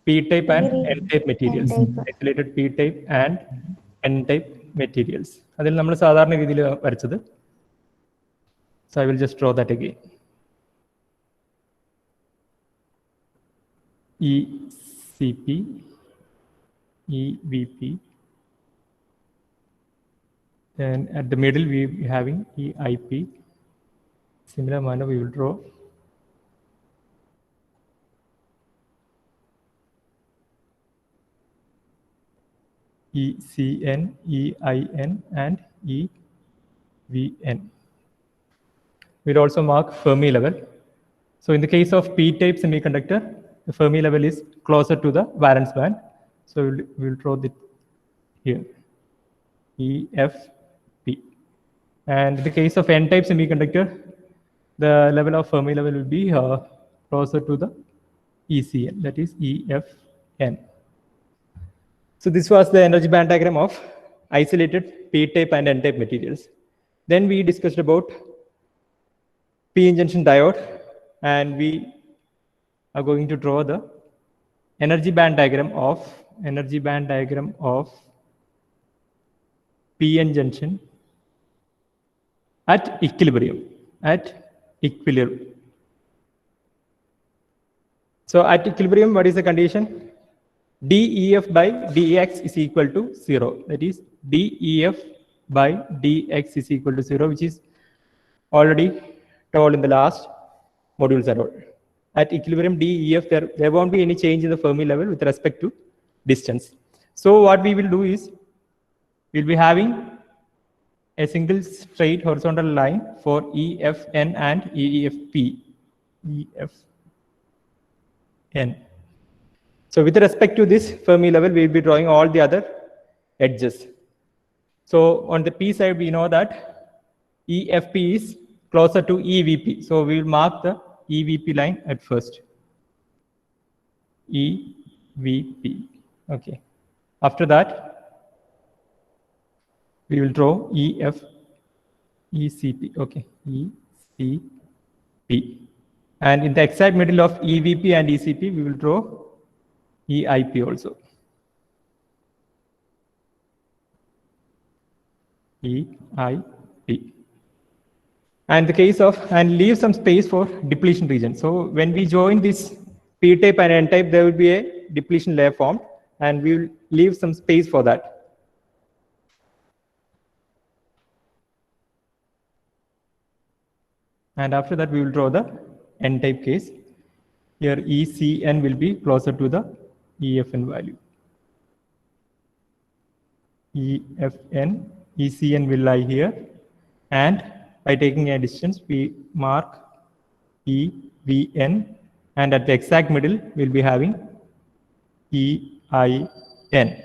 P-type and N-type materials. Isolated P-type and N-type materials. അതിൽ നമ്മൾ സാധാരണ രീതിയിൽ വരച്ചത്. So I will just draw that again. ECP, EVP. Then at the middle we are having EIP. Similar manner we will draw ECN, EIN and EVN. We'll also mark Fermi level. So in the case of P-type semiconductor, the Fermi level is closer to the valence band. So we'll draw it here, EFP. And in the case of N-type semiconductor, the level of Fermi level will be closer to the ECN, that is EFN. So this was the energy band diagram of isolated P-type and N-type materials. Then we discussed about P-N junction diode, and we are going to draw the energy band diagram of P-N junction at equilibrium. So at equilibrium, what is the condition? dEf by dx is equal to 0. That is dEf by dx is equal to 0, which is already told in the last modules at all. At equilibrium dEf, there won't be any change in the Fermi level with respect to distance. So what we will do is, we'll be having a single straight horizontal line for EFN and EFP. EFN. So with respect to this Fermi level, we will be drawing all the other edges. So on the P side, we know that EFP is closer to EVP. So we will mark the EVP line at first. EVP. Okay. After that, we will draw ECP. Okay. ECP. And in the exact middle of EVP and ECP, we will draw EIP also. EIP. And the case of, and leave some space for depletion region. So when we join this P-type and N-type, there will be a depletion layer formed, and we will leave some space for that. And after that, we will draw the N-type case. Here ECN will be closer to the EFN value. EFN, ECN will lie here, and by taking a distance, we mark EVN, and at the exact middle, we'll be having EIN.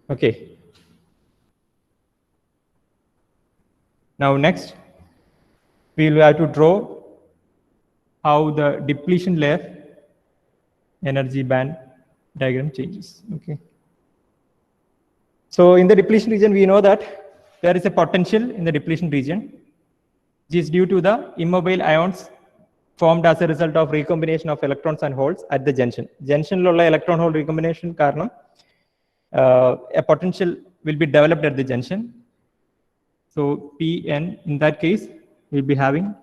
Okay. Now next, we will have to draw how the depletion layer energy band diagram changes. Okay. So in the depletion region, we know that there is a potential in the depletion region, which is due to the immobile ions formed as a result of recombination of electrons and holes at the junction. Junction lolla electron hole recombination karanam a potential will be developed at the junction. So Pn in that case will be having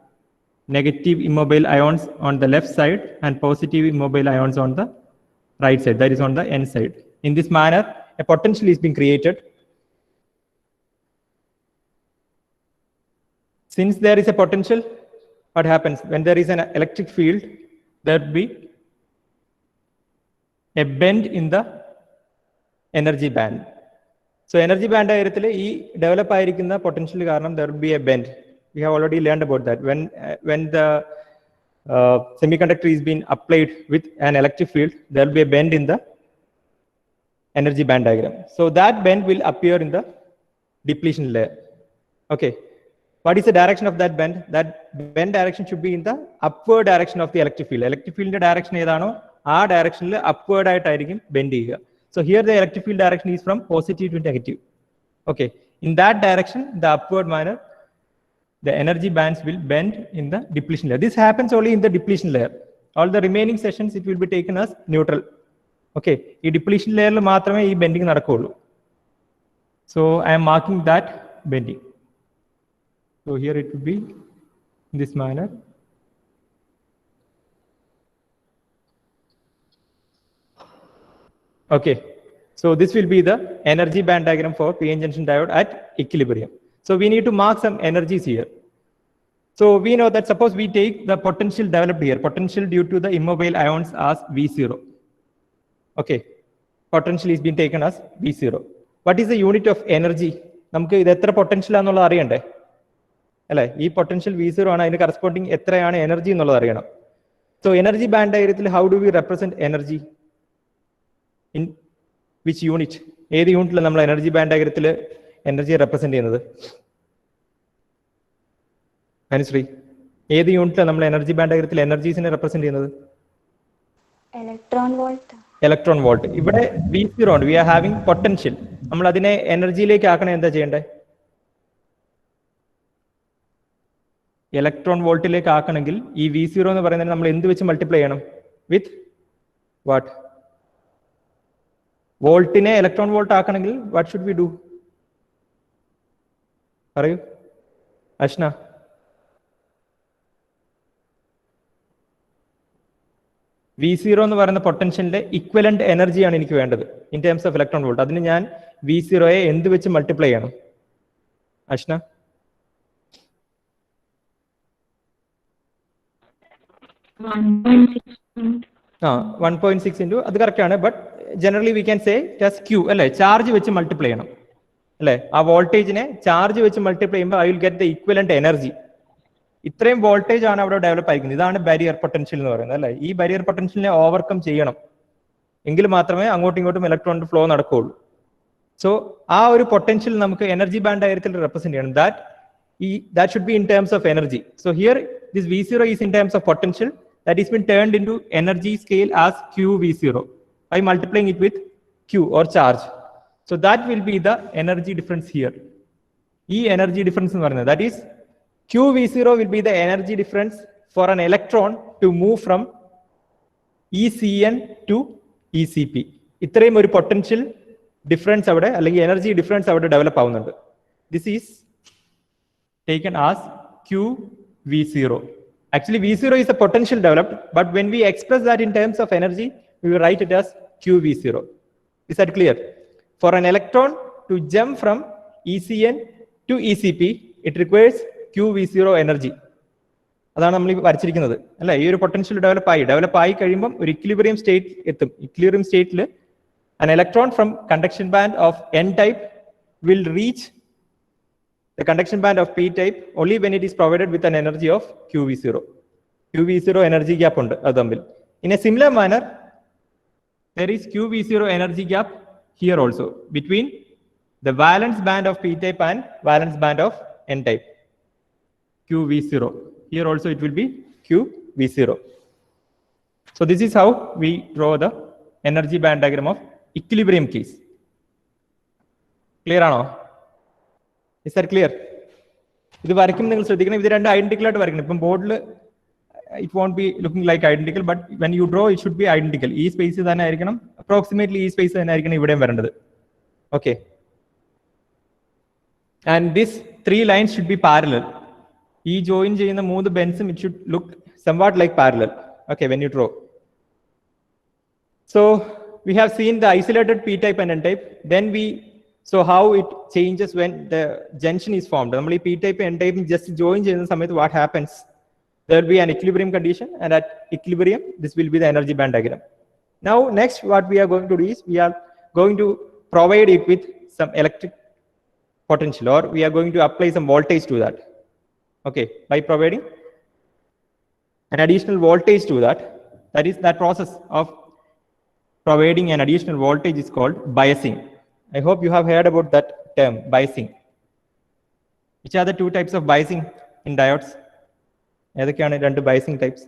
negative immobile ions on the left side and positive immobile ions on the right side, that is on the N side. In this manner, a potential is being created. Since there is a potential, what happens? When there is an electric field, there will be a bend in the energy band. So energy band develop potential karanam, there will be a bend. We have already learned about that. When the semiconductor is being applied with an electric field, there will be a bend in the energy band diagram. So that bend will appear in the depletion layer. Okay. What is the direction of that bend? That bend direction should be in the upward direction of the electric field. Electric field direction edano, aa direction upward bend. So here the electric field direction is from positive to negative. Okay. In that direction, the upward manner, the energy bands will bend in the depletion layer. This happens only in the depletion layer. All the remaining sessions, it will be taken as neutral. Okay, ഈ depletion layer മാത്രമേ ഈ bending നടക്കുകയുള്ളൂ. So I am marking that bending. So here it will be in this manner. Okay, so this will be the energy band diagram for PN junction diode at equilibrium. So we need to mark some energies here. So we know that suppose we take the potential developed here, potential due to the immobile ions as V0. Okay, potential is being taken as V0. What is the unit of energy? നമുക്ക് ഇത് എത്ര potential ആണെന്നുള്ളത് അറിയണ്ടേ അല്ലേ? ഈ potential V0 ആണ്, അതിന് corresponding എത്രയാണ് എനർജി എന്നുള്ളത് അറിയണം. സോ എനർജി ബാൻഡ് ഡയഗ്രത്തിൽ how do we represent energy? In which unit? ഏത് യൂണിറ്റിൽ നമ്മൾ എനർജി ബാൻഡ് ഡയഗ്രത്തിൽ എനർജി റെപ്രസെന്റ് ചെയ്യുന്നത്? അനുശ്രീ, ഏത് യൂണിറ്റിലാണ് നമ്മൾ എനർജി ബാൻഡ് ഡയഗ്രത്തിൽ എനർജീസിനെ റെപ്രസെന്റ് ചെയ്യുന്നത്? Electron volt. Electron volt. ഇവിടെ V0 ഉണ്ട്, വി ആർ ഹാവിംഗ് പൊട്ടൻഷ്യൽ. നമ്മൾ അതിനെ എനർജിയിലേക്ക് ആക്കണേ, എന്താ ചെയ്യണ്ടേ? ഇലക്ട്രോൺ വോൾട്ടിലേക്ക് ആക്കണമെങ്കിൽ ഈ V0 എന്ന് പറയുന്നത് നമ്മൾ എന്ത് വെച്ച് മൾട്ടിപ്ലൈ ചെയ്യണം? With what? വോൾട്ടിനെ ഇലക്ട്രോൺ വോൾട്ട് ആക്കണമെങ്കിൽ വാട്ട് ഷുഡ് വി ഡു? പറയൂ അഷ്ന. V0 എന്ന് പറയുന്ന പൊട്ടൻഷ്യലിന്റെ ഇക്വലന്റ് എനർജിയാണ് എനിക്ക് വേണ്ടത് in terms of electron volt. അതിന് ഞാൻ V0യെ എന്ത് വെച്ച് മൾട്ടിപ്ലൈ ചെയ്യണം അഷ്ന? ആ 1.6 ഇൻറ്റു, അത് കറക്റ്റ് ആണ്. But generally we can say just Q അല്ലെ, ചാർജ് വെച്ച് മൾട്ടിപ്ലൈ ചെയ്യണം അല്ലെ? ആ വോൾട്ടേജിനെ ചാർജ് വെച്ച് മൾട്ടിപ്ലൈ ചെയ്യുമ്പോൾ I will get the equivalent energy. ഇത്രയും വോൾട്ടേജ് ആണ് അവിടെ ഡെവലപ്പ് ആയിരിക്കുന്നത്. ഇതാണ് ബാരിയർ പൊട്ടൻഷ്യൽ എന്ന് പറയുന്നത് അല്ലെ? ഈ ബാരിയർ പൊട്ടൻഷ്യലിനെ ഓവർകം ചെയ്യണം, എങ്കിൽ മാത്രമേ അങ്ങോട്ടും ഇങ്ങോട്ടും ഇലക്ട്രോണിന്റെ ഫ്ലോ നടക്കുകയുള്ളൂ. സോ ആ ഒരു പൊട്ടൻഷ്യൽ നമുക്ക് എനർജി ബാൻഡ് ഡയഗ്രത്തിൽ റെപ്രസെന്റ് ചെയ്യണം. that should be in terms of energy. So here this V0 is in terms of potential that is been turned into energy scale as QV0 by multiplying it with Q or charge. So that will be the energy difference here. E energy difference എന്ന് പറയുന്നത്, that is QV0 will be the energy difference for an electron to move from ECN to ECP. ഇത്രയും ഒരു potential difference അവിടെ അല്ലെങ്കിൽ energy difference അവിടെ develop ആവുന്നുണ്ട്. This is taken as QV0. Actually V0 is a potential developed, but when we express that in terms of energy, we will write it as QV0. Is that clear? For an electron to jump from ECN to ECP, it requires QV0 energy. അതാണ് നമ്മൾ വരച്ചിരിക്കുന്നത് അല്ലെ? ഈ ഒരു potential develop ആയി കഴിയുമ്പോൾ ഒരു equilibrium state എത്തും. Equilibrium സ്റ്റേറ്റിൽ an electron from conduction band of N type will reach the conduction band of P type only when it is provided with an energy of QV0. QV0 energy gap ഉണ്ട് അത് തമ്മിൽ. In a similar manner, there is QV0 energy gap here also between the valence band of P type and valence band of N type. QV0. Here also it will be QV0. So this is how we draw the energy band diagram of equilibrium case. Clear ആണോ? Is that clear? ഇത് വരയ്ക്കുമ്പോൾ നിങ്ങൾ ശ്രദ്ധിക്കണം, ഇത് രണ്ട് identical ആയിട്ട് വരയ്ക്കണം. ഇപ്പം ബോർഡിൽ it won't be looking like identical, but when you draw it should be identical. ഈ സ്പേസ് തന്നെ ആയിരിക്കണം, അപ്രോക്സിമേറ്റ്ലി ഈ സ്പേസ് തന്നെ ആയിരിക്കണം ഇവിടെയും വരേണ്ടത്. Okay, and this 3 lines should be parallel. ഈ ജോയിൻ ചെയ്യുന്ന 3 ബെൻസും it should look somewhat like parallel. Okay, when you draw. So we have seen the isolated P type and N type. Then so how it changes when the junction is formed. Normally P type and N type just join ചെയ്യുന്ന സമയത്ത് what happens? There will be an equilibrium condition, and at equilibrium this will be the energy band diagram. Now next what we are going to do is we are going to provide it with some electric potential, or we are going to apply some voltage to that. Okay, by providing an additional voltage to that. That is, that process of providing an additional voltage is called biasing. I hope you have heard about that term, biasing. Which are the 2 types of biasing in diodes? ഏതൊക്കെയാണ് 2 biasing types?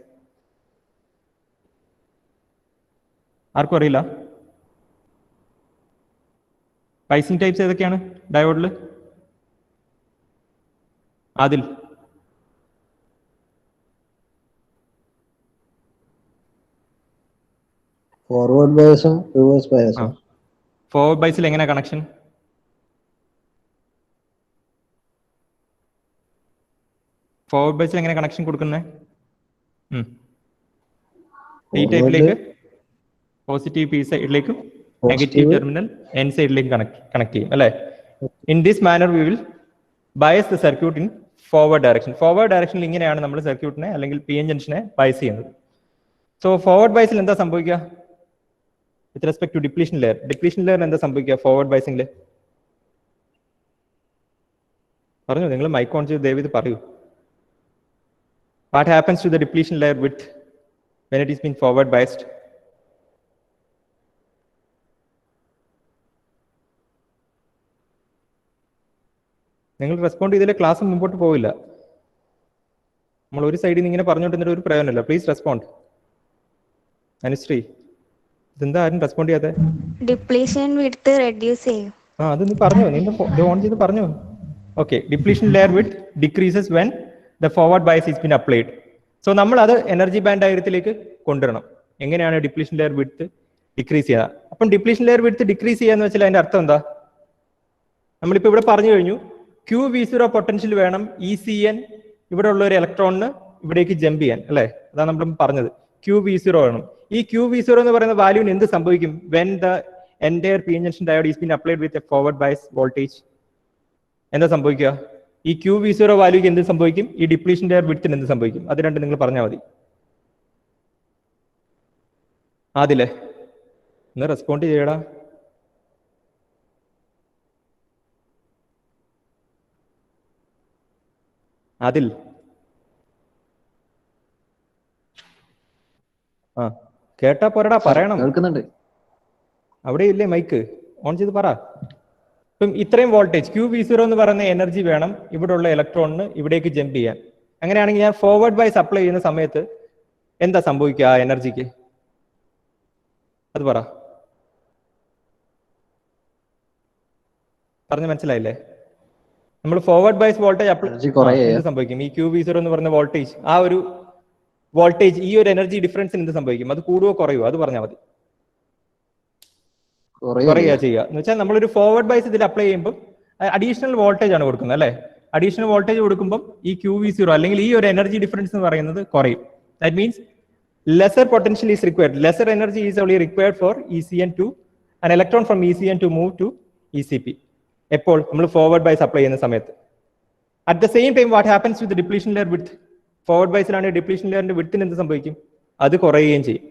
ആർക്കും അറിയില്ല? biasing types ഏതൊക്കെയാണ് ഡയോഡിൽ? Adil forward ബയസും reverse ബയസും. Forward ബയസിൽ എങ്ങനെ connection? Forward ബയസിൽ എങ്ങനെ കണക്ഷൻ കൊടുക്കുന്നത്? പി ടൈപ്പിലേക്ക് പോസിറ്റീവ് പി സൈഡിലേക്കും നെഗറ്റീവ് ടെർമിനൽ എൻ സൈഡിലേക്കും കണക്ട് ചെയ്യും അല്ലേ? In this manner we will bias the circuit in forward direction. Forward ഡയറക്ഷനിൽ ഇങ്ങനെയാണ് നമ്മൾ സർക്യൂട്ടിനെ അല്ലെങ്കിൽ പി എൻ ജംഗ്ഷനെ ബയസ് ചെയ്യുന്നത്. സോ ഫോർവേഡ് ബയസിൽ എന്താ സംഭവിക്കുക? With respect to depletion layer, depletion layer എന്താ സംഭവിക്കുക ഫോർവേഡ് ബയസിംഗിൽ? പറഞ്ഞു, നിങ്ങൾ മൈക്ക് ഓൺ ചെയ്ത് ദയവ് ഇത് പറയൂ. What happens to the depletion layer width when it is being forward biased? നിങ്ങൾ റെസ്പോണ്ട് ചെയ്തില്ലേ ക്ലാസ് മുമ്പോട്ട് പോവില്ല. നമ്മൾ ഒരു സൈഡിൽ നിന്ന് ഇങ്ങനെ പറഞ്ഞുകൊണ്ടിരുന്നിട്ട് ഒരു പ്രയോജനമില്ല. Please respond. അനുശ്രീ, ഇതെന്താ ആരും റെസ്പോണ്ട് ചെയ്യാതെ? ഡിപ്ലീഷൻ വിഡ്ത്ത് റെഡ്യൂസ് ചെയ്യും. അത് നീ പറഞ്ഞു, നീ ഓൺ ചെയ്ത് പറഞ്ഞു. Okay, depletion layer width decreases when the forward bias has been applied. So നമ്മൾ അത് എനർജി ബാൻഡ് ഡയഗ്രത്തിലേക്ക് കൊണ്ടുവരണം. എങ്ങനെയാണ് ഡിപ്ലീഷൻ ലെയർ വിഡ്ത്ത് ഡിക്രീസ് ചെയ്യുക? അപ്പം ഡിപ്ലീഷൻ ലെയർ വിഡ്ത്ത് ഡിക്രീസ് ചെയ്യാന്ന് വെച്ചാൽ അതിന്റെ അർത്ഥം എന്താ? നമ്മളിപ്പോൾ ഇവിടെ പറഞ്ഞു കഴിഞ്ഞു, QV0 പൊട്ടൻഷ്യൽ വേണം ECN ഇവിടെ ഉള്ള ഒരു ഇലക്ട്രോണിന് ഇവിടേക്ക് ജമ്പ് ചെയ്യാൻ അല്ലേ? അതാണ് നമ്മൾ പറഞ്ഞത്. QV0 വേണം. ഈ QV0 എന്ന് പറയുന്ന വാല്യൂവിന് എന്ത് സംഭവിക്കും? When the entire P N junction diode is been applied with a forward bias voltage, എന്താ സംഭവിക്കുക? ഈ QV0 വാല്യൂക്ക് എന്ത് സംഭവിക്കും? ഈ ഡിപ്ലീഷൻ ലെയർ വിഡ്ത്തിന് എന്ത് സംഭവിക്കും? അത് രണ്ട് നിങ്ങൾ പറഞ്ഞാൽ മതി. ആദിലേ, ഒന്ന് റെസ്പോണ്ട് ചെയ്യടാ. ആദിൽ, കേട്ടാ പോരടാ, പറയണം. കേൾക്കുന്നുണ്ട്. അവിടെ ഇല്ലേ മൈക്ക്? ഓൺ ചെയ്ത് പറ. ഇപ്പം ഇത്രയും വോൾട്ടേജ് QV0 എന്ന് പറയുന്ന എനർജി വേണം ഇവിടെയുള്ള ഇലക്ട്രോണിന് ഇവിടേക്ക് ജമ്പ് ചെയ്യാൻ. അങ്ങനെയാണെങ്കിൽ ഞാൻ ഫോർവേഡ് ബയസ് അപ്ലൈ ചെയ്യുന്ന സമയത്ത് എന്താ സംഭവിക്കുക ആ എനർജിക്ക്? അത് പറ. പറഞ്ഞ് മനസ്സിലായില്ലേ? നമ്മൾ ഫോർവേഡ് ബയസ് വോൾട്ടേജ് അപ്ലൈ എന്ത് സംഭവിക്കും? ഈ QV0 എന്ന് പറയുന്ന വോൾട്ടേജ്, ആ ഒരു വോൾട്ടേജ്, ഈ ഒരു എനർജി ഡിഫറൻസിന് എന്ത് സംഭവിക്കും? അത് കൂടുവോ കുറയുവോ? അത് പറഞ്ഞാൽ മതി. കുറയുക ചെയ്യുക എന്ന് വെച്ചാൽ നമ്മളൊരു ഫോർവേഡ് ബയസ് ഇതിൽ അപ്ലൈ ചെയ്യുമ്പോൾ അഡീഷണൽ വോൾട്ടേജ് ആണ് കൊടുക്കുന്നത് അല്ലേ? അഡീഷണൽ വോൾട്ടേജ് കൊടുക്കുമ്പോൾ ഈ QV0 അല്ലെങ്കിൽ ഈ ഒരു എനർജി ഡിഫറൻസ് എന്ന് പറയുന്നത് കുറയും. That means lesser potential is required, lesser energy is only required for ECN to an electron from ECN to move to ECP. എപ്പോൾ നമ്മൾ ഫോർവേഡ് ബയസ് അപ്ലൈ ചെയ്യുന്ന സമയത്ത്. At the same time what happens with depletion layer width? Forward ബയസിലാണെങ്കിൽ depletion ലെയറിന്റെ വിഡ്ത്തിന് എന്ത് സംഭവിക്കും? അത് കുറയുകയും ചെയ്യും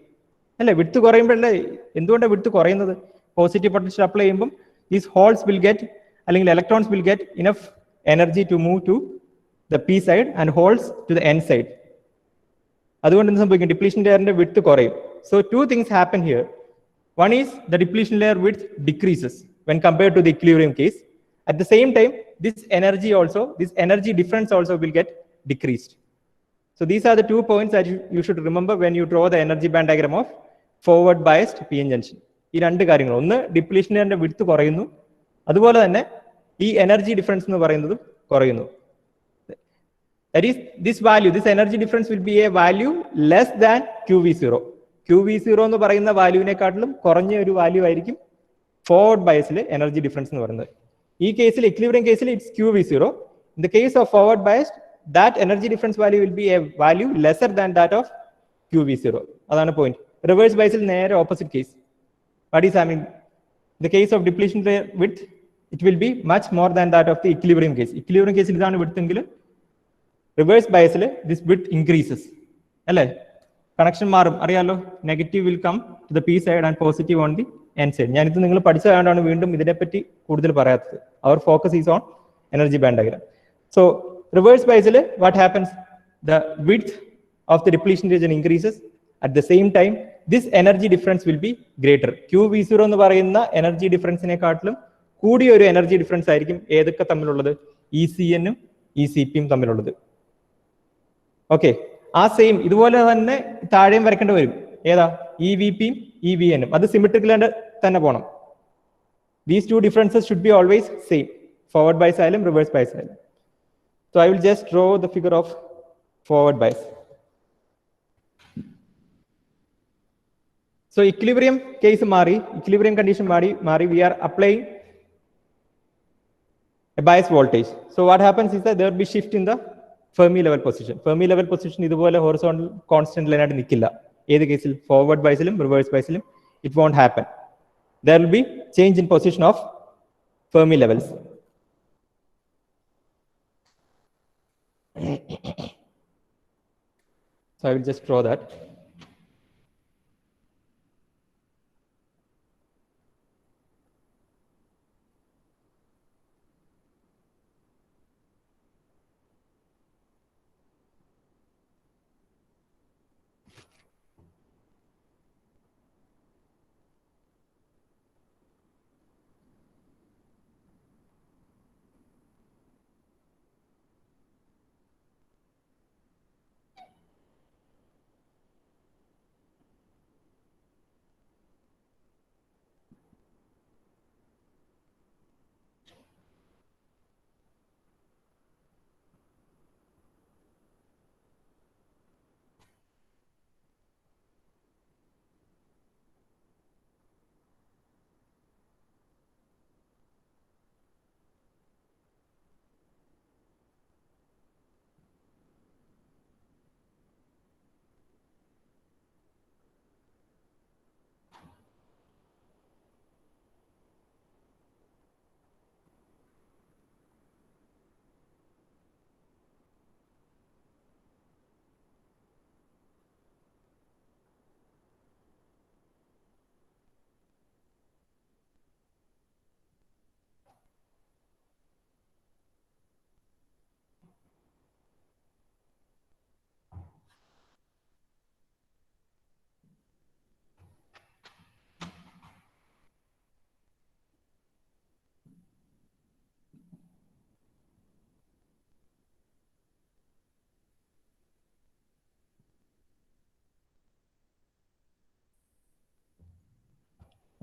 അല്ലേ? വിഡ്ത്ത് കുറയുമ്പോഴല്ലേ? എന്തുകൊണ്ടാണ് വിഡ്ത്ത് കുറയുന്നത്? പോസിറ്റീവ് പൊട്ടൻഷ്യൽ അപ്ലൈ ചെയ്യുമ്പോൾ ദീസ് ഹോൾസ് വിൽ ഗെറ്റ്, അല്ലെങ്കിൽ electrons will get enough energy to move to the P side and holes to the N side. അതുകൊണ്ട് എന്ത് സംഭവിക്കും? ഡിപ്ലീഷൻ ലെയറിന്റെ വിഡ്ത്ത് കുറയും. So two things happen here. One is the depletion layer width decreases when compared to the equilibrium case. At the same time, this energy difference also will get decreased. So these are the 2 points that you should remember when you draw the energy band diagram of forward biased PN junction. ഈ രണ്ട് കാര്യങ്ങൾ, ഒന്ന് depletion ലെയറിന്റെ width കുറയുന്നു, അതുപോലെ തന്നെ ഈ energy difference എന്ന് പറയുന്നതും കുറയുന്നു. That is, this value, this energy difference will be a value less than QV0. QV0 എന്ന് പറയുന്ന വാല്യൂവിനെക്കാട്ടിലും കുറഞ്ഞ ഒരു വാല്യൂ ആയിരിക്കും ഫോർവേഡ് ബയസിൽ എനർജി ഡിഫറൻസ് എന്ന് പറയുന്നത്. ഈ കേസിൽ, ഇക്വിലിബ്രിയം കേസിൽ it's QV0. In the case of forward biased, that energy difference value will be a value lesser than that of QV0. അതാണ് പോയിന്റ്. റിവേഴ്സ് ബയസിൽ നേരെ opposite case. What is happening? In the case of depletion width it will be much more than that of the equilibrium case. Equilibrium കേസിൽ ഇതാണ് width എങ്കിൽ reverse ബയസിൽ this width increases അല്ലേ? Connection മാറും, അറിയാലോ. Negative will come to the P side and positive on the N side. ഞാനിത് നിങ്ങൾ പഠിച്ചതുകൊണ്ടാണ് വീണ്ടും ഇതിനെപ്പറ്റി കൂടുതൽ പറയാത്തത്. Our focus is on energy band diagram. So reverse ബയസിൽ what happens? The width of the depletion region increases. At the same time this energy difference will be greater. QV0 എന്ന് പറയുന്ന എനർജി ഡിഫറൻസിനെക്കാട്ടിലും കൂടിയ ഒരു എനർജി ഡിഫറൻസ് ആയിരിക്കും ഏതൊക്കെ തമ്മിലുള്ളത്? ECN-ഉം ECP-യും തമ്മിലുള്ളത്. Okay, ആ same ഇതുപോലെ തന്നെ താഴെയും വരയ്ക്കേണ്ടി വരും. ഏതാ? EVP-യും EVN-ഉം. അത് സിമെട്രിക്കൽ തന്നെ പോകണം. These two differences should be always same, forward bias ആയാലും reverse bias ആയാലും. So I will just draw the figure of forward bias. So equilibrium case mari, equilibrium condition mari, we are applying a bias voltage. So what happens is that there will be shift in the Fermi level position. Fermi level position is a horizontal constant line. Either case, forward bias, reverse bias, it won't happen. There will be change in position of Fermi levels. So I will just draw that.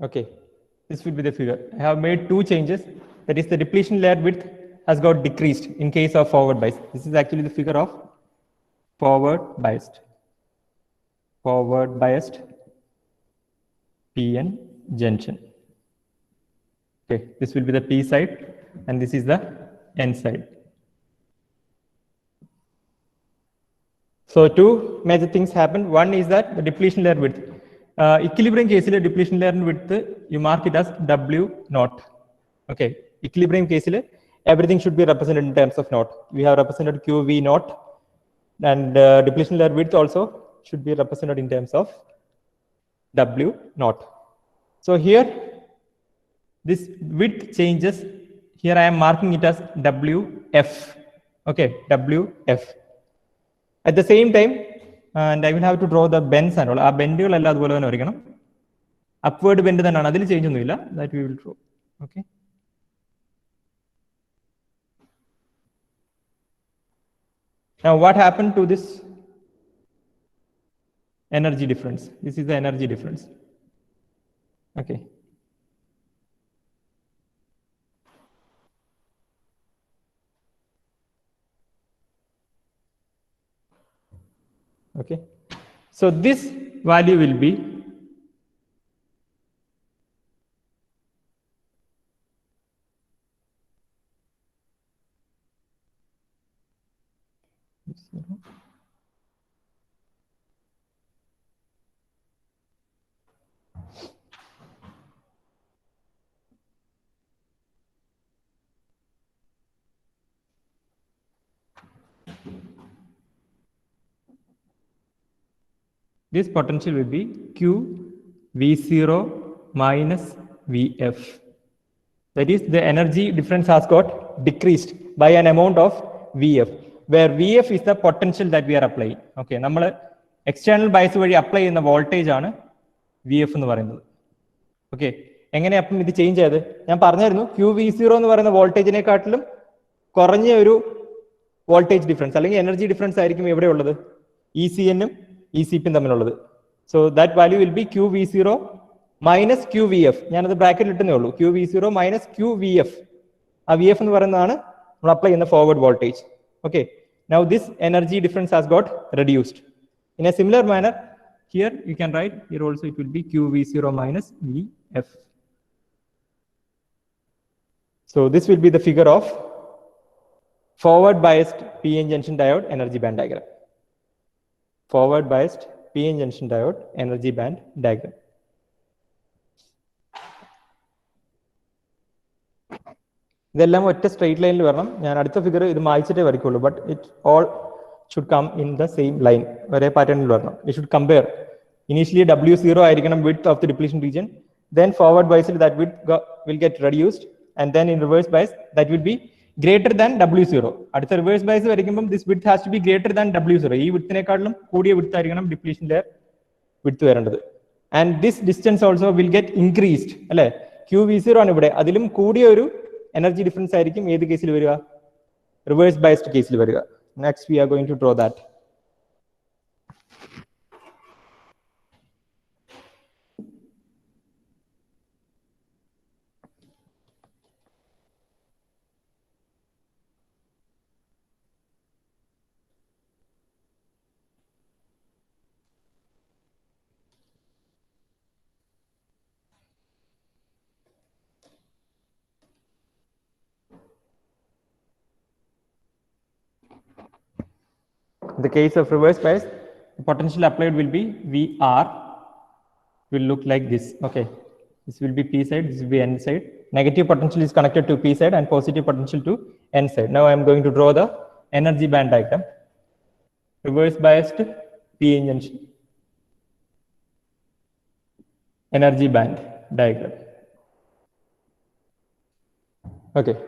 Okay, this will be the figure. I have made two changes. That is, the depletion layer width has got decreased in case of forward bias. This is actually the figure of forward biased PN junction. Okay, this will be the P side and this is the N side. So two major things happen. One is that the depletion layer width. Equilibrium case, depletion layer width, you mark it as W0. Okay, equilibrium case, everything should be represented in terms of naught. We have represented QV0, and depletion layer width also should be represented in terms of W0. So here, this width changes. Here I am marking it as WF. Okay, WF. At the same time, and I will have to draw the bends and all. Our bendual alla adupole thane varikkanam. Upward bend thannaanu, adil change onnum illa, that we will draw. Okay. Now what happened to this energy difference? This is the energy difference. Okay. Okay. So this value will be this potential will be Q V0 minus Vf. That is, the energy difference has got decreased by an amount of Vf, where Vf is the potential that we are applying. Okay, നമ്മൾ external bias വഴി apply ചെയ്യുന്ന voltage ആണ് Vf എന്ന് പറയുന്നത്. Okay, എങ്ങനെ അപ്പം ഇത് change ചെയ്ത് ഞാൻ പറഞ്ഞായിരുന്നു, QV0 എന്ന് പറയുന്ന വോൾട്ടേജിനെക്കാട്ടിലും കുറഞ്ഞ ഒരു വോൾട്ടേജ് ഡിഫറൻസ് അല്ലെങ്കിൽ എനർജി ഡിഫറൻസ് ആയിരിക്കും എവിടെ ഉള്ളത്, ECN ഉം ECP തമ്മിലുള്ളത്. So that value will be QV0 minus QVF. ഞാനത് ബ്രാക്കറ്റിൽ ഇട്ടുന്നേ ഉള്ളൂ. QV0 minus QVF. ആ VF എന്ന് പറയുന്നതാണ് നമ്മൾ അപ്ലൈ ചെയ്യുന്ന forward voltage. Okay, now this energy difference has got reduced. In a similar manner here you can write, here also it will be QV0 minus VF. So this will be the figure of forward biased PN junction diode energy band diagram. Forward biased PN junction diode energy band diagram. ഇതെല്ലാം ഒറ്റ straight ലൈനിൽ വരണം. ഞാൻ അടുത്ത figure ഇത് മായ്ച്ചിട്ടേ വരയ്ക്കുള്ളൂ, but it all should come in the same line, ഒരേ പാറ്റേണിൽ വരണം. We should compare. Initially W0 ആയിരിക്കണം width of the depletion region, then forward bias that width will get reduced, and then in reverse bias that will be greater than W0. അടുത്ത reverse bias വരയ്ക്കുമ്പോൾ this width has to be greater than W0. ഈ വിഡ്ത്തിനെക്കാളും കൂടിയ width ആയിരിക്കണം depletion layer width വരേണ്ടത്. And this distance also will get increased അല്ലെ. QV0 ആണ് ഇവിടെ, അതിലും കൂടിയ ഒരു എനർജി ഡിഫറൻസ് ആയിരിക്കും ഏത് കേസിൽ വരിക, റിവേഴ്സ് ബയസ്ഡ് കേസിൽ വരിക. Next we are going to draw that. In the case of reverse bias, the potential applied will be VR, will look like this. Okay, this will be P side, this will be N side. Negative potential is connected to P side and positive potential to N side. Now I am going to draw the energy band diagram. Reverse biased PN junction energy band diagram. Okay.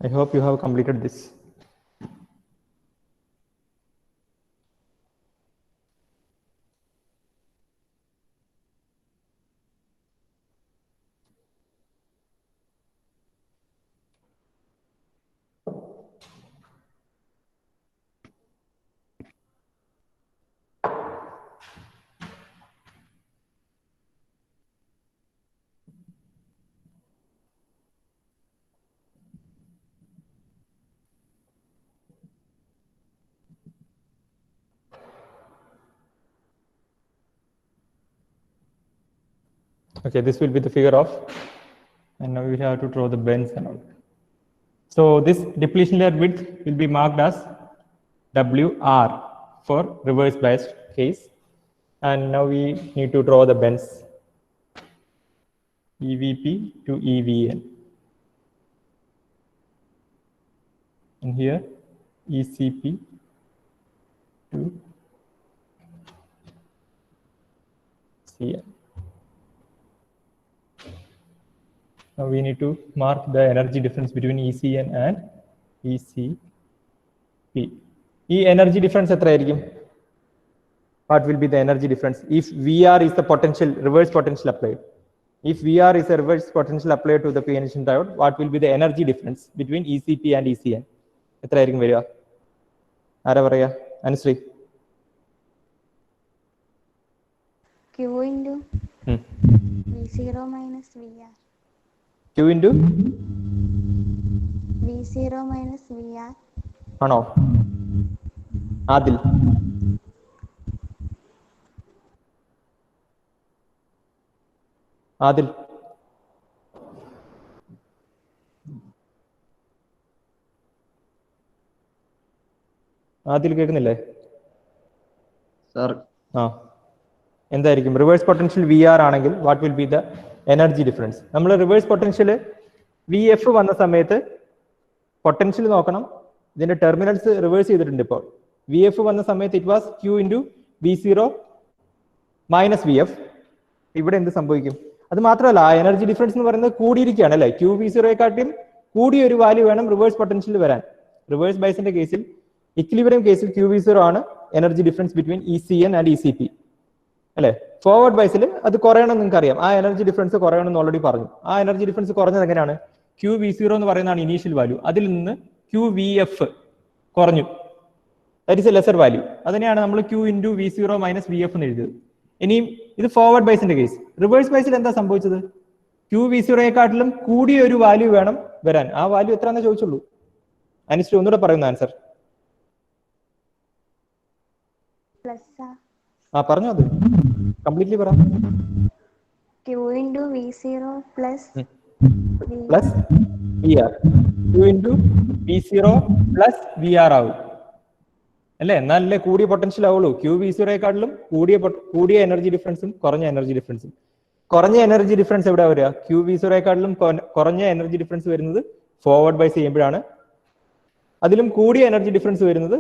I hope you have completed this. Okay, this will be the figure of, and now we have to draw the bends and all. So this depletion layer width will be marked as WR for reverse biased case, and now we need to draw the bends EVP to EVN, and here ECP to CN. Now we need to mark the energy difference between ECN and ECP. Energy difference എത്ര ആയിരിക്കും? What will be the energy difference if VR is the potential, reverse potential applied? If VR is a reverse potential applied to the PN junction diode, what will be the energy difference between ECP and ECN? എത്ര ആയിരിക്കും വരിക? ആരാ പറയാ? Anusree. Q into V0 minus VR. Q into V0 minus VR. ആണോ? ആദിൽ. ആദിൽ. ആദിൽ കേൾക്കുന്നില്ലേ? Sir. ആ, എന്തായിരിക്കും reverse potential VR ആണെങ്കിൽ what will be the energy difference? നമ്മൾ റിവേഴ്സ് പൊട്ടൻഷ്യൽ VF വന്ന സമയത്ത് പൊട്ടൻഷ്യൽ നോക്കണം. ഇതിന്റെ ടെർമിനൽസ് റിവേഴ്സ് ചെയ്തിട്ടുണ്ട്. ഇപ്പോൾ VF വന്ന സമയത്ത് it was Q into V0 minus VF, ഇവിടെ എന്ത് സംഭവിക്കും? അത് മാത്രമല്ല, ആ എനർജി ഡിഫറൻസ് എന്ന് പറയുന്നത് കൂടിയിരിക്കുകയാണ് അല്ലേ? QV0യെക്കാട്ടിയും കൂടിയ ഒരു വാല്യൂ വേണം റിവേഴ്സ് പൊട്ടൻഷ്യൽ വരാൻ. റിവേഴ്സ് ബയസിന്റെ കേസിൽ, ഇക്വിലിബ്രിയം കേസിൽ QV0 ആണ് energy difference between ECN and ECP അല്ലെ? ഫോർവേഡ് ബയസിൽ അത് കുറയണം, നിങ്ങൾക്ക് അറിയാം. ആ എനർജി ഡിഫറൻസ് കുറയണം എന്ന് ഓൾറെഡി പറഞ്ഞു. ആ എനർജി ഡിഫറൻസ് കുറഞ്ഞത് എങ്ങനെയാണ്? QV0 എന്ന് പറയുന്നതാണ് ഇനീഷ്യൽ വാല്യൂ. അതിൽ നിന്ന് QVF കുറഞ്ഞു, that is a lesser value. അതിനെയാണ് നമ്മൾ Q × V0 - VF എന്ന് എഴുതിയത്. ഇനിയും ഇത് ഫോർവേഡ് ബയസിന്റെ കേസ്. റിവേഴ്സ് ബയസിൽ എന്താ സംഭവിച്ചത്? QV0യെക്കാട്ടിലും കൂടിയ ഒരു വാല്യൂ വേണം വരാൻ. ആ വാല്യൂ എത്രയാണെന്ന് ചോദിച്ചുള്ളൂ. അനുശ്രീ ഒന്നുകൂടെ പറയുന്ന ആൻസർ. പറഞ്ഞോ, അത് കംപ്ലീറ്റ്ലി പറ. Q × V0 plus VR. Q × V0 plus VR ആവും അല്ലേ? എന്നാലല്ലേ കൂടിയ പൊട്ടൻഷ്യൽ ആവുള്ളൂ. QV0യെക്കാട്ടിലും കൂടിയ എനർജി ഡിഫറൻസും കുറഞ്ഞ എനർജി ഡിഫറൻസും. കുറഞ്ഞ എനർജി ഡിഫറൻസ് എവിടെ വരിക? QV0യെക്കാട്ടിലും കുറഞ്ഞ എനർജി ഡിഫറൻസ് വരുന്നത് ഫോർവേഡ് ബൈസ് ചെയ്യുമ്പോഴാണ്. അതിലും കൂടിയ എനർജി ഡിഫറൻസ് വരുന്നത്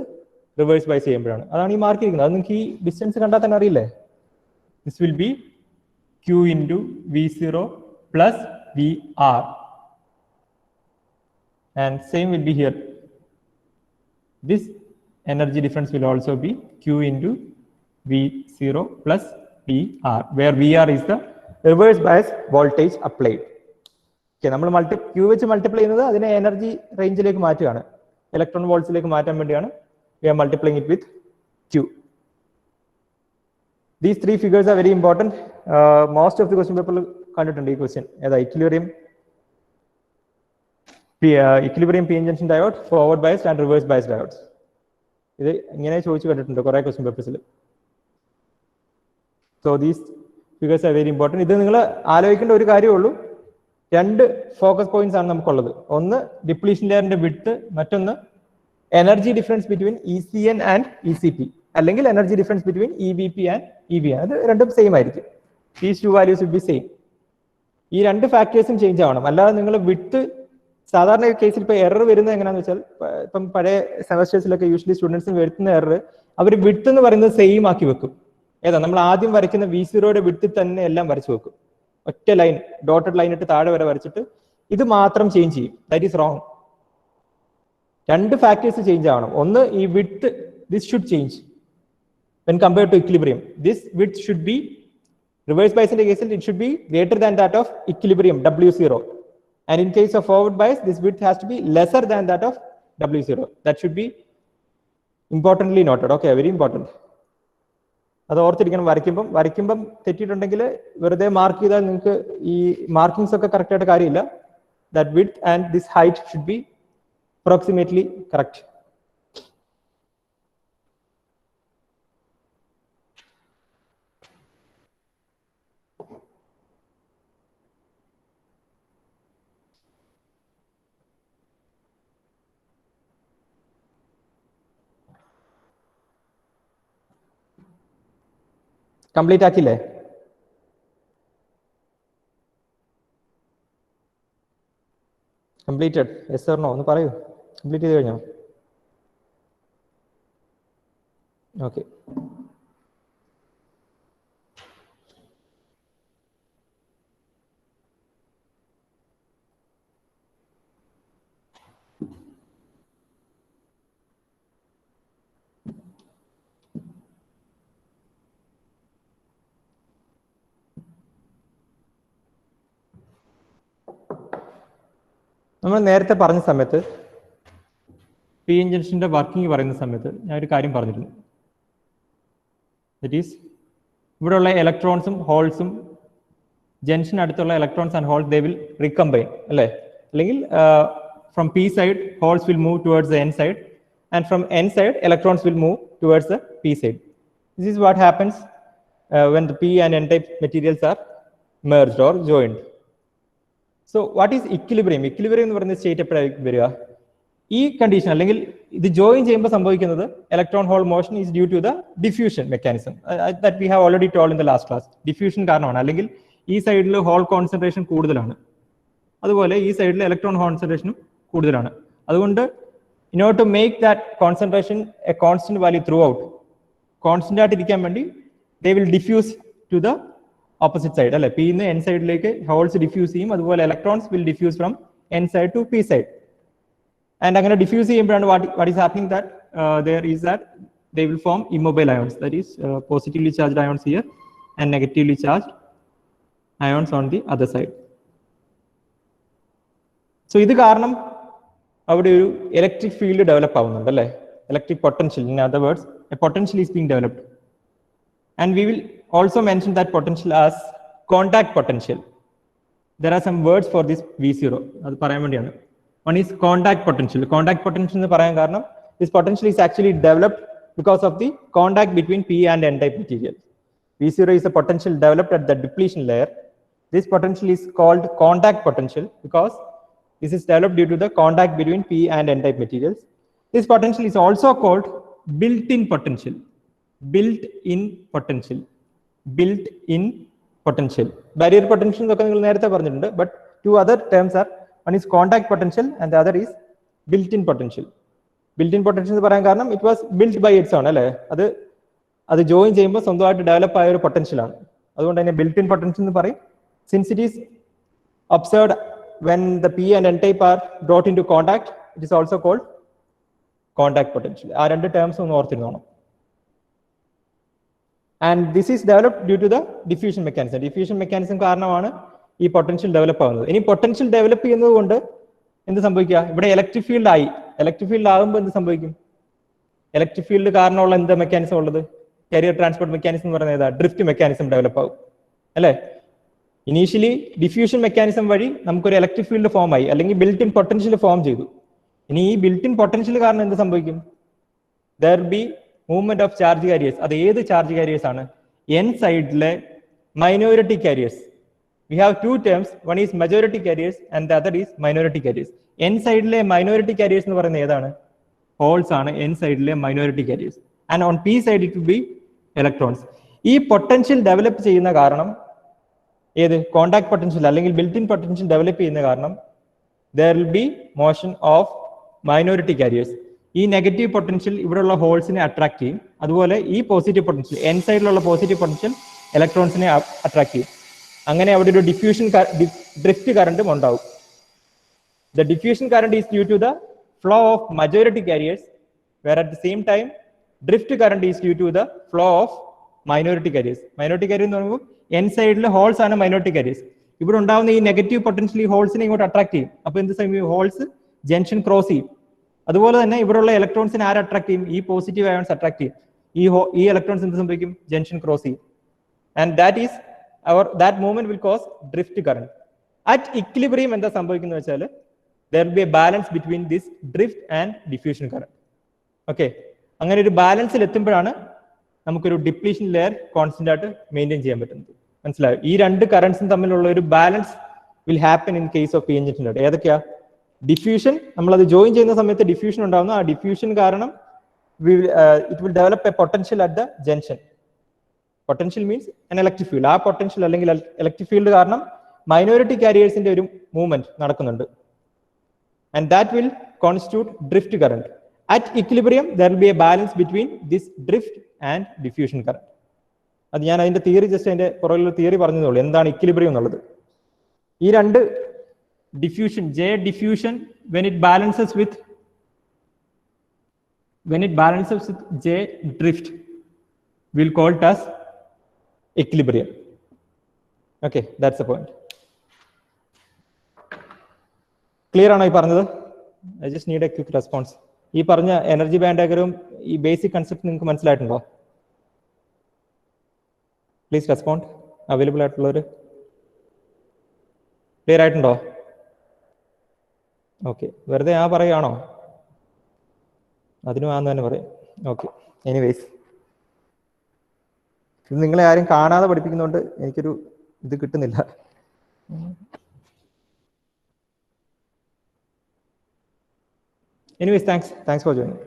റിവേഴ്സ് ബൈസ് ചെയ്യുമ്പോഴാണ്. അതാണ് ഈ മാർക്ക് ചെയ്യുന്നത്. അത് നിങ്ങൾക്ക് ഈ ഡിസ്റ്റൻസ് കണ്ടാൽ തന്നെ അറിയില്ലേ? This will be Q × V0 plus VR. And same will be here. This energy difference will also be Q × V0 plus VR, where VR is the reverse bias voltage applied. Okay, നമ്മൾ Q വെച്ച് multiply ചെയ്യുന്നത് അതിനെ energy റേഞ്ചിലേക്ക് മാറ്റുകയാണ്, electron വോൾട്സിലേക്ക് മാറ്റാൻ വേണ്ടിയാണ്. We are multiplying it with Q. These three figures are very important. Most of the question paper കണ്ടിട്ടുണ്ട് ഈ question. ഏതാ? Equilibrium PN junction diode, forward biased and reverse biased diodes. ഇത് ഇങ്ങനെ ചോദിച്ചു കണ്ടിട്ടുണ്ട് കുറെ ക്വസ്റ്റ്യൻ പേപ്പേഴ്സിൽ. So these figures are very important. ഇത് നിങ്ങൾ ആലോചിക്കേണ്ട ഒരു കാര്യമേ ഉള്ളൂ. രണ്ട് ഫോക്കസ് പോയിന്റ്സ് ആണ് നമുക്കുള്ളത്. ഒന്ന് ഡിപ്ലീഷൻ ലെയറിന്റെ വിഡ്ത്ത്, മറ്റൊന്ന് energy difference between ECN and ECP, അല്ലെങ്കിൽ energy difference between EVP and EVN. അത് രണ്ടും സെയിം ആയിരിക്കും. These two values will be same. ഈ രണ്ട് ഫാക്ടേഴ്സും ചേഞ്ച് ആവണം. അല്ലാതെ നിങ്ങൾ വിഡ്ത്ത്, സാധാരണ കേസിൽ ഇപ്പോൾ എറർ വരുന്നത് എങ്ങനെയാണെന്ന് വെച്ചാൽ, ഇപ്പം പഴയ സെമസ്റ്റേഴ്സിലൊക്കെ യൂഷ്വലി സ്റ്റുഡൻസിന് വരുത്തുന്ന എറർ, അവർ വിഡ്ത്ത് എന്ന് പറയുന്നത് സെയിം ആക്കി വെക്കും. ഏതാ? നമ്മൾ ആദ്യം വരയ്ക്കുന്ന V0യുടെ വിഡ്ത്തിൽ തന്നെ എല്ലാം വരച്ചു വെക്കും. ഒറ്റ ലൈൻ, ഡോട്ടഡ് ലൈൻ ഇട്ട് താഴെ വരെ വരച്ചിട്ട് ഇത് മാത്രം ചേഞ്ച് ചെയ്യും. That is wrong. രണ്ട് ഫാക്ടേഴ്സ് ചേഞ്ച് ആവണം. ഒന്ന്, ഈ width, this should change when compared to equilibrium. This width should be, reverse bias in the case it should be greater than that of equilibrium W0, and in case of forward bias this width has to be lesser than that of W0. That should be importantly noted. Okay, very important. അത് ഓർത്തിരിക്കണം. വരയ്ക്കുമ്പം തെറ്റിയിട്ടുണ്ടെങ്കിൽ വെറുതെ mark ചെയ്താൽ നിങ്ങൾക്ക് ഈ markings ഒക്കെ correct ആയിട്ട് കാര്യമില്ല. That width and this height should be approximately correct. Complete ആക്കില്ലേ? കംപ്ലീറ്റഡ്? യെസ് ഓർ നോ ഒന്ന് പറയൂ. കംപ്ലീറ്റ് ചെയ്ത് കഴിഞ്ഞോ? ഓക്കെ. നമ്മൾ നേരത്തെ പറഞ്ഞ സമയത്ത് PN ജംഗ്ഷന്റെ വർക്കിംഗ് പറയുന്ന സമയത്ത് ഞാൻ ഒരു കാര്യം പറഞ്ഞിരുന്നു. ദറ്റ് ഈസ്, ഇവിടെയുള്ള ഇലക്ട്രോൺസും ഹോൾസും ജംഗ്ഷൻ അടുത്തുള്ള electrons and holes they will recombine അല്ലേ? അല്ലെങ്കിൽ from P side holes will move towards the N side, and from N side electrons will move towards the P side. This is what happens when the P and N type materials are merged or joined. So what is equilibrium? Equilibrium എന്ന് പറയുന്ന state എപ്പോഴായിരിക്കും വരിക? ഈ condition അല്ലെങ്കിൽ ഇത് join ചെയ്യുമ്പോൾ സംഭവിക്കുന്നത് electron hole motion is due to the diffusion mechanism that we have already told in the last class. Diffusion കാരണമാണ്. അല്ലെങ്കിൽ ഈ സൈഡിൽ ഹോൾ കോൺസെൻട്രേഷൻ കൂടുതലാണ്, അതുപോലെ ഈ സൈഡിൽ ഇലക്ട്രോൺ കോൺസെൻട്രേഷനും കൂടുതലാണ്. അതുകൊണ്ട് in order to make that concentration a constant value throughout, constant ആയിട്ട് ഇരിക്കാൻ വേണ്ടി they will diffuse to the opposite side അല്ലെ, പി നിന്ന് എൻ സൈഡിലേക്ക് ഹോൾസ് ഡിഫ്യൂസ് ചെയ്യും, അതുപോലെ electrons will diffuse from N side to P side. And അങ്ങനെ diffuse ചെയ്യുമ്പോഴാണ് what is happening that there is that they will form immobile ions, that is positively charged ions here and negatively charged ions on the other side. So ഇത് കാരണം അവിടെ ഒരു electric field develop ആവുന്നുണ്ട് അല്ലേ, electric potential. In other words A potential is being developed. And we will also mention that potential as contact potential. There are some words for this V0, അത് പറയാൻ വേണ്ടിയാണ്. One is contact potential. Contact potential എന്ന് പറയാൻ കാരണം this potential is actually developed because of the contact between P and N type material. V0 is a potential developed at the depletion layer. This potential is called contact potential because this is developed due to the contact between P and N type materials. This potential is also called built-in potential. Built-in potential. Built-in potential. Barrier potential എന്നൊക്കെ നിങ്ങൾ നേരത്തെ പറഞ്ഞിട്ടുണ്ട്. But two other terms are, one is contact potential and the other is built-in potential. Built-in potential എന്ന് പറയാൻ കാരണം it was built by its own അല്ലേ, അത് join ചെയ്യുമ്പോൾ സ്വന്തമായിട്ട് ഡെവലപ്പ് ആയ ഒരു പൊട്ടൻഷ്യലാണ്, അതുകൊണ്ട് തന്നെ built-in potential എന്ന് പറയും. Since it is observed when the P and N type are brought into contact, it is also called contact potential. ആ രണ്ട് ടേംസ് ഒന്ന് ഓർത്തിരുന്നോണം. And this is developed due to the diffusion mechanism. Diffusion mechanism കാരണമാണ് ഈ potential develop ആവുന്നത്. ഇനി potential develop ചെയ്യുന്നത് കൊണ്ട് എന്ത് സംഭവിക്കുക, ഇവിടെ ഇലക്ട്രിക് ഫീൽഡ് ആയി. ഇലക്ട്രിക് ഫീൽഡ് ആകുമ്പോൾ എന്ത് സംഭവിക്കും, ഇലക്ട്രിക് ഫീൽഡ് കാരണമുള്ള എന്ത് മെക്കാനിസം ഉള്ളത്, കാരിയർ ട്രാൻസ്പോർട്ട് മെക്കാനിസം എന്ന് പറയുന്നത് ഏതാ, ഡ്രിഫ്റ്റ് മെക്കാനിസം ഡെവലപ്പ് ആവും അല്ലേ. ഇനീഷ്യലി ഡിഫ്യൂഷൻ മെക്കാനിസം വഴി നമുക്കൊരു ഇലക്ട്രിക് ഫീൽഡ് ഫോം ആയി, അല്ലെങ്കിൽ ബിൽറ്റ് ഇൻ പൊട്ടൻഷ്യൽ ഫോം ചെയ്തു. ഇനി ഈ ബിൽറ്റ് ഇൻ പൊട്ടൻഷ്യൽ കാരണം എന്ത് സംഭവിക്കും, there be movement of charge carriers. അത് ഏത് ചാർജ് കാരിയേഴ്സ് ആണ്, എൻ സൈഡിലെ minority carriers. We have two terms, one is majority carriers and the other is minority carriers. N സൈഡിലെ മൈനോറിറ്റി കാരിയേഴ്സ് എന്ന് പറയുന്നത് ഏതാണ്, ഹോൾസ് ആണ് n സൈഡിലെ minority carriers. And on p side it will be electrons. ഈ potential develop ചെയ്യുന്ന കാരണം, ഏത് കോണ്ടാക്ട് പൊട്ടൻഷ്യൽ അല്ലെങ്കിൽ ബിൽറ്റ് ഇൻ പൊട്ടൻഷ്യൽ ഡെവലപ്പ് ചെയ്യുന്ന കാരണം there will be motion of minority carriers. ഈ നെഗറ്റീവ് പൊട്ടൻഷ്യൽ ഇവിടെയുള്ള ഹോൾസിനെ അട്രാക്ട് ചെയ്യും, അതുപോലെ ഈ പോസിറ്റീവ് പൊട്ടൻഷ്യൽ എൻ സൈഡിലുള്ള പോസിറ്റീവ് പൊട്ടൻഷ്യൽ ഇലക്ട്രോൺസിനെ അട്രാക്ട് ചെയ്യും. അങ്ങനെ അവിടെ ഒരു ഡിഫ്യൂഷൻ ഡ്രിഫ്റ്റ് കറണ്ടും ഉണ്ടാവും. The diffusion current is due to the flow of majority carriers, where at the same time drift current is due to the flow of minority carriers. Minority carriers എന്ന് പറയുമ്പോൾ N സൈഡിലെ holes ആണ് minority careers. ഇവിടെ ഉണ്ടാവുന്ന ഈ negative potential ഈ ഹോൾസിനെ ഇങ്ങോട്ട് attract ചെയ്യും. അപ്പൊ എന്ത് സമയം ഹോൾസ് ജംഗ്ഷൻ ക്രോസ് ചെയ്യും. അതുപോലെ തന്നെ ഇവിടെയുള്ള ഇലക്ട്രോൺസിനെ ആര് അട്രാക്ട് ചെയ്യും, ഈ പോസിറ്റീവ് അയോൺസ് അട്രാക്ട് ചെയ്യും. ഈ ഇലക്ട്രോൺസ് എന്ത് സംഭവിക്കും, ജംഗ്ഷൻ ക്രോസ് ചെയ്യും. And that movement will cause drift current. At equilibrium എന്താ സംഭവിക്കുന്നത് വെച്ചാൽ there will be a balance between this drift and diffusion current. Okay, അങ്ങനെ ഒരു ബാലൻസിൽ എത്തുമ്പോഴാണ് നമുക്കൊരു ഡിപ്ലീഷൻ ലെയർ കോൺസ്റ്റന്റ് ആയിട്ട് മെയിൻറ്റെയിൻ ചെയ്യാൻ പറ്റുന്നത്. മനസ്സിലായോ, ഈ രണ്ട് കറണ്ട്സും തമ്മിലുള്ള ഒരു balance will happen in case of P N junction. ഏതൊക്കെയാ, ഡിഫ്യൂഷൻ, നമ്മളത് ജോയിൻ ചെയ്യുന്ന സമയത്ത് ഡിഫ്യൂഷൻ ഉണ്ടാവുന്നു. ആ ഡിഫ്യൂഷൻ കാരണം it will develop A potential at the junction. Potential means an electric field. ആ പൊട്ടൻഷ്യൽ അല്ലെങ്കിൽ ഇലക്ട്രിക് ഫീൽഡ് കാരണം മൈനോറിറ്റി കാരിയേഴ്സിന്റെ ഒരു മൂവ്മെന്റ് നടക്കുന്നുണ്ട്. And that will constitute drift current. At equilibrium there will be a balance between this drift and diffusion current. അത് ഞാൻ അതിന്റെ theory just അതിന്റെ പുറകിലുള്ള തിയറി പറഞ്ഞതേ ഉള്ളൂ, എന്താണ് ഇക്വിലിബ്രിയം എന്നുള്ളത്. ഈ രണ്ട് diffusion, J diffusion when it balances with J drift, we'll call it as equilibrium. Okay, that's the point. Clear ആണോ ഈ പറഞ്ഞത്? I just need a quick response. ഈ പറഞ്ഞ എനർജി ബാൻഡ് ഡയഗ്രാമും ഈ ബേസിക് കൺസെപ്റ്റ് നിങ്ങൾക്ക് മനസ്സിലായിട്ടുണ്ടോ? Please respond. അവൈലബിൾ ആയിട്ടുള്ളവർ clear ആയിട്ടുണ്ടോ? ഓക്കെ, വെറുതെ ആ പറയുകയാണോ? അതിനും ആന്ന് തന്നെ പറയാം. ഓക്കെ, എനിവേസ് ഇത് നിങ്ങളെ ആരും കാണാതെ പഠിപ്പിക്കുന്നതുകൊണ്ട് എനിക്കൊരു ഇത് കിട്ടുന്നില്ല. Anyways, thanks for joining.